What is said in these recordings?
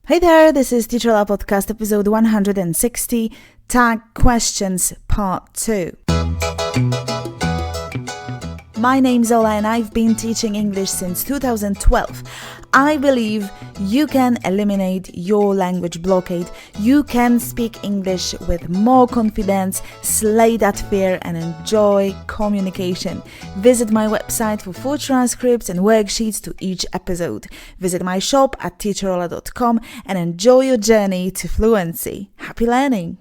Hey there, this is Teacher Ola Podcast, episode 160, Tag Questions, Part 2. My name's Ola and I've been teaching English since 2012. I believe you can eliminate your language blockade. You can speak English with more confidence, slay that fear and enjoy communication. Visit my website for full transcripts and worksheets to each episode. Visit my shop at teacherola.com and enjoy your journey to fluency. Happy learning!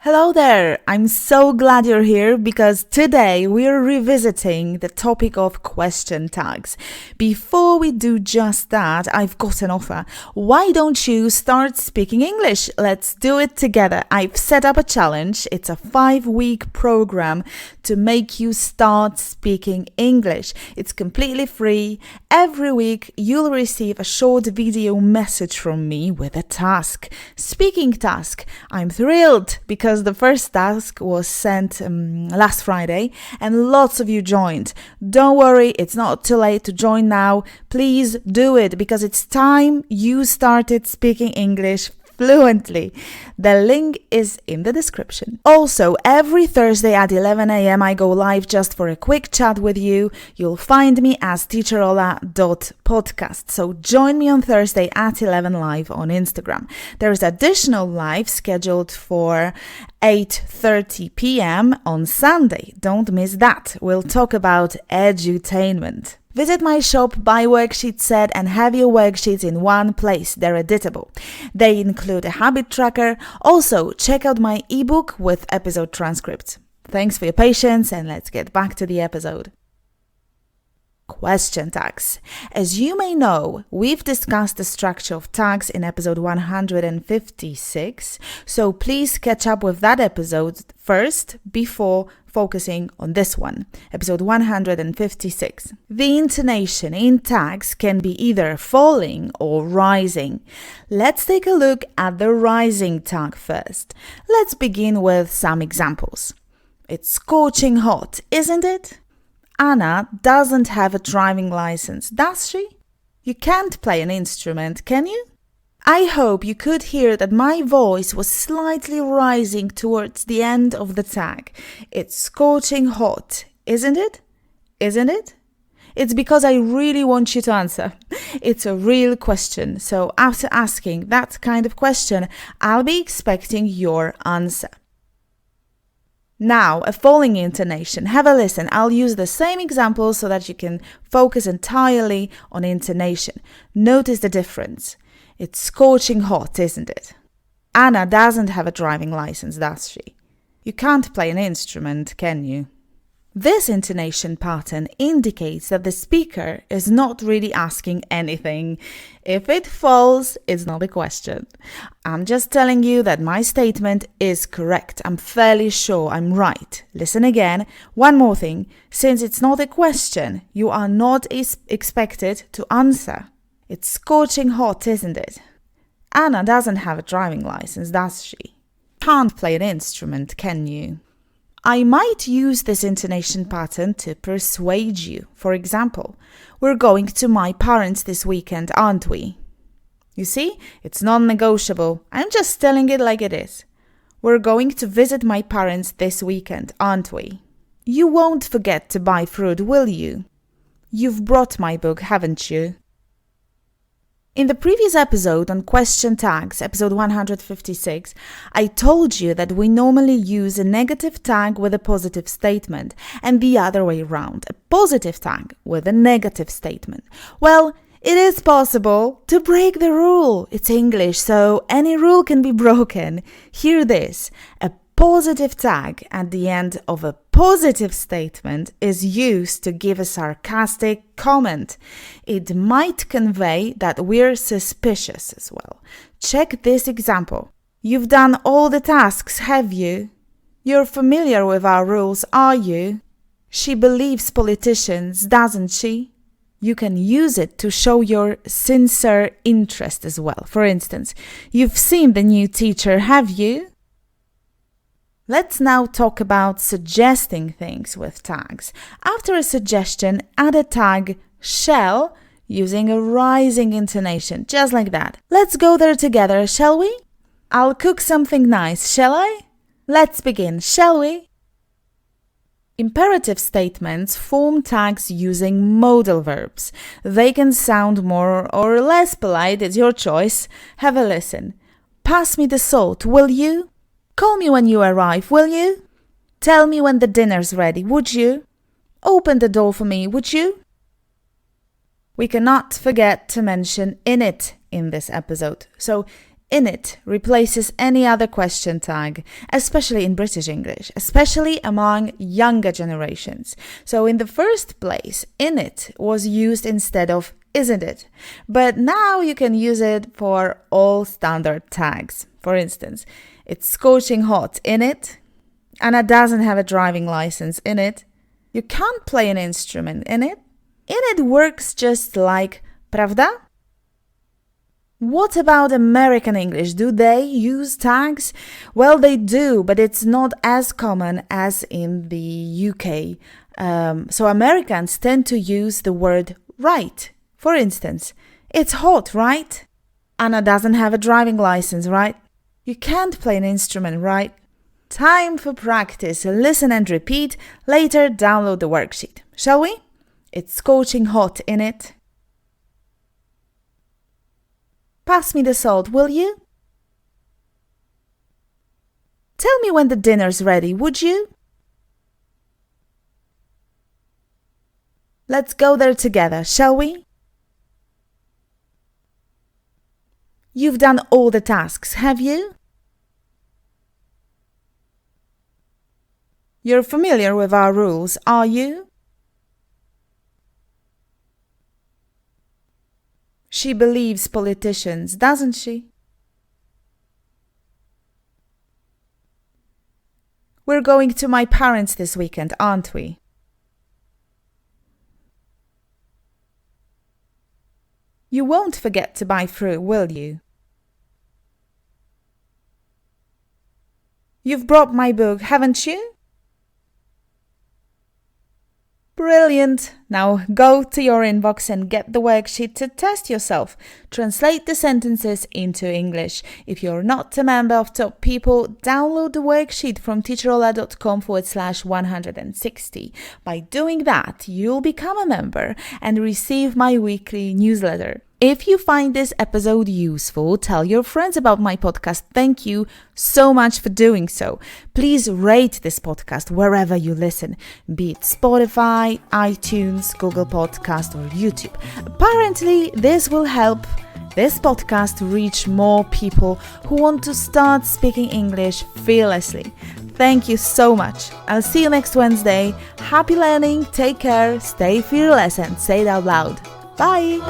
Hello there! I'm so glad you're here because today we're revisiting the topic of question tags. Before we do just that, I've got an offer. Why don't you start speaking English? Let's do it together. I've set up a challenge. It's a 5-week program to make you start speaking English. It's completely free. Every week you'll receive a short video message from me with a task. Speaking task. I'm thrilled because the first task was sent last Friday and lots of you joined. Don't worry, it's not too late to join now. Please do it because it's time you started speaking English fluently. The link is in the description. Also, every Thursday at 11 a.m. I go live just for a quick chat with you. You'll find me as teacherola.podcast. So join me on Thursday at 11 live on Instagram. There's additional live scheduled for 8:30 p.m. on Sunday. Don't miss that. We'll talk about edutainment. Visit my shop, buy worksheet set and have your worksheets in one place. They're editable. They include a habit tracker. Also, check out my ebook with episode transcripts. Thanks for your patience and let's get back to the episode. Question tags. As you may know, we've discussed the structure of tags in episode 156, so please catch up with that episode first before focusing on this one, episode 156. The intonation in tags can be either falling or rising. Let's take a look at the rising tag first. Let's begin with some examples. It's scorching hot, isn't it? Anna doesn't have a driving license, does she? You can't play an instrument, can you? I hope you could hear that my voice was slightly rising towards the end of the tag. It's scorching hot, isn't it? Isn't it? It's because I really want you to answer. It's a real question, so after asking that kind of question, I'll be expecting your answer. Now, a falling intonation. Have a listen. I'll use the same example so that you can focus entirely on intonation. Notice the difference. It's scorching hot, isn't it? Anna doesn't have a driving license, does she? You can't play an instrument, can you? This intonation pattern indicates that the speaker is not really asking anything. If it falls, it's not a question. I'm just telling you that my statement is correct. I'm fairly sure I'm right. Listen again. One more thing. Since it's not a question, you are not expected to answer. It's scorching hot, isn't it? Anna doesn't have a driving license, does she? Can't play an instrument, can you? I might use this intonation pattern to persuade you. For example, we're going to my parents this weekend, aren't we? You see, it's non-negotiable. I'm just telling it like it is. We're going to visit my parents this weekend, aren't we? You won't forget to buy fruit, will you? You've brought my book, haven't you? In the previous episode on question tags, episode 156, I told you that we normally use a negative tag with a positive statement and the other way around, a positive tag with a negative statement. Well, it is possible to break the rule. It's English, so any rule can be broken. Hear this. A positive tag at the end of a positive statement is used to give a sarcastic comment. It might convey that we're suspicious as well. Check this example. You've done all the tasks, have you? You're familiar with our rules, are you? She believes politicians, doesn't she? You can use it to show your sincere interest as well. For instance, you've seen the new teacher, have you? Let's now talk about suggesting things with tags. After a suggestion, add a tag shall using a rising intonation, just like that. Let's go there together, shall we? I'll cook something nice, shall I? Let's begin, shall we? Imperative statements form tags using modal verbs. They can sound more or less polite, it's your choice. Have a listen. Pass me the salt, will you? Call me when you arrive, will you? Tell me when the dinner's ready, would you? Open the door for me, would you? We cannot forget to mention innit in this episode. So, innit replaces any other question tag, especially in British English, especially among younger generations. So in the first place, innit was used instead of isn't it? But now you can use it for all standard tags. For instance, it's scorching hot, innit? Anna doesn't have a driving license, innit? You can't play an instrument, innit? Innit works just like prawda? What about American English? Do they use tags? Well, they do, but it's not as common as in the UK. So Americans tend to use the word right. For instance, it's hot, right? Anna doesn't have a driving license, right? You can't play an instrument, right? Time for practice. Listen and repeat. Later, download the worksheet. Shall we? It's scorching hot, innit? Pass me the salt, will you? Tell me when the dinner's ready, would you? Let's go there together, shall we? You've done all the tasks, have you? You're familiar with our rules, are you? She believes politicians, doesn't she? We're going to my parents this weekend, aren't we? You won't forget to buy fruit, will you? You've brought my book, haven't you? Brilliant! Now go to your inbox and get the worksheet to test yourself. Translate the sentences into English. If you're not a member of Top People, download the worksheet from teacherola.com/160. By doing that, you'll become a member and receive my weekly newsletter. If you find this episode useful, tell your friends about my podcast. Thank you so much for doing so. Please rate this podcast wherever you listen, be it Spotify, iTunes, Google Podcast, or YouTube. Apparently, this will help this podcast reach more people who want to start speaking English fearlessly. Thank you so much. I'll see you next Wednesday. Happy learning, take care, stay fearless, and say it out loud. Bye!